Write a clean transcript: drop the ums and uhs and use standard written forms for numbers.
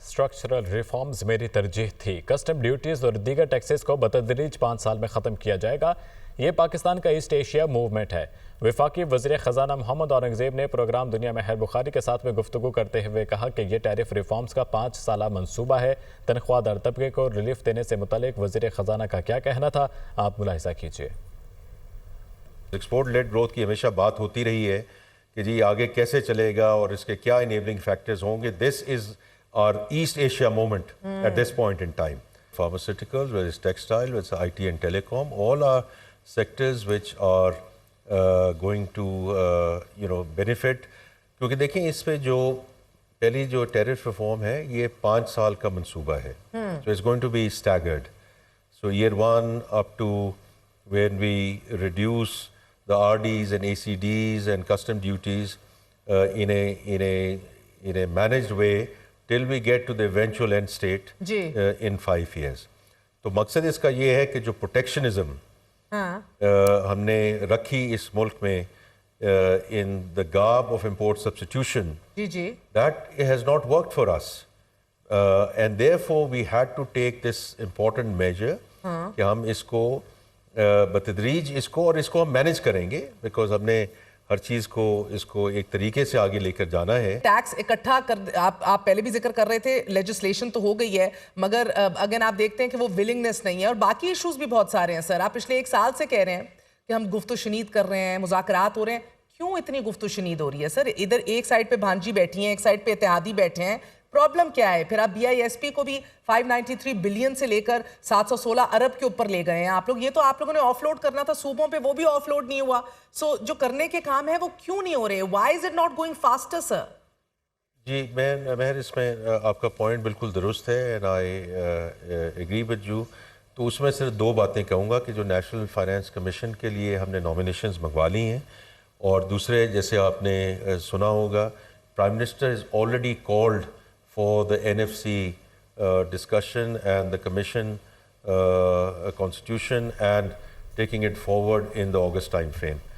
Structural reforms मेरी तरजीह थी। कस्टम ड्यूटीज़ और दीगर टैक्सेस को बतदरीज 5 साल में ख़त्म किया जाएगा। ये पाकिस्तान का ईस्ट एशिया मूवमेंट है। वफाकी वज़ीर ख़जाना मोहम्मद औरंगज़ेब ने प्रोग्राम दुनिया में है बुखारी के साथ में गुफ्तगू करते हुए कहा कि यह टैरिफ रिफॉर्म्स का 5 साला मनसूबा है। तनख्वाहदार तबके को रिलीफ देने से मुतल्लिक वज़ीर ख़जाना का क्या कहना था, आप मुलाहिज़ा कीजिए। एक्सपोर्ट लेड ग्रोथ की हमेशा बात होती रही है कि जी आगे कैसे चलेगा और इसके क्या इनेबलिंग फैक्टर्स होंगे। This is our East Asia moment at this point in time. Pharmaceuticals, whether it's textile, whether it's IT and telecom, all are sectors which are going to benefit. क्योंकि देखें इस पे जो पहली जो टैरिफ रिफॉर्म है ये 5 साल का मंसूबा है. So it's going to be staggered. So year 1 up to when we reduce the RDs and ACDs and custom duties in a managed way till we get to the eventual end state in 5 years. तो मकसद इसका ये है कि जो protectionism हमने रखी इस मुल्क में in the garb of import substitution, that has not worked for us. And therefore we had to take this important measure कि हम इसको बतदरीज इसको और इसको हम मैनेज करेंगे, बिकॉज हमने हर चीज को इसको एक तरीके से आगे लेकर जाना है। टैक्स इकट्ठा कर आप पहले भी जिक्र कर रहे थे, लेजिस्लेशन तो हो गई है मगर अगेन आप देखते हैं कि वो विलिंगनेस नहीं है और बाकी इश्यूज भी बहुत सारे हैं। सर आप पिछले 1 साल से कह रहे हैं कि हम गुफ्तो शनीद कर रहे हैं, मुज़ाकरात हो रहे हैं, क्यों इतनी गुफ्तो शनीद हो रही है सर? इधर एक साइड पे भांजी बैठी हैं, एक साइड पे इत्तेहादी बैठे हैं, प्रॉब्लम क्या है? फिर आप BISP को भी 593 बिलियन से लेकर 716 अरब के ऊपर ले गए हैं आप लोग। ये तो आप लोगों ने ऑफलोड करना था सूबों पे, वो भी ऑफलोड नहीं हुआ। सो जो करने के काम है वो क्यों नहीं हो रहे? Why is it not going faster sir? जी मैं इसमें आपका पॉइंट बिल्कुल दुरुस्त है and I agree with you. तो उसमें सिर्फ 2 बातें कहूँगा कि जो नेशनल फाइनेंस कमीशन के लिए हमने नॉमिनेशंस मंगवा ली हैं, और दूसरे जैसे आपने सुना होगा prime minister is already called for the NFC discussion and the commission constitution and taking it forward in the August time frame.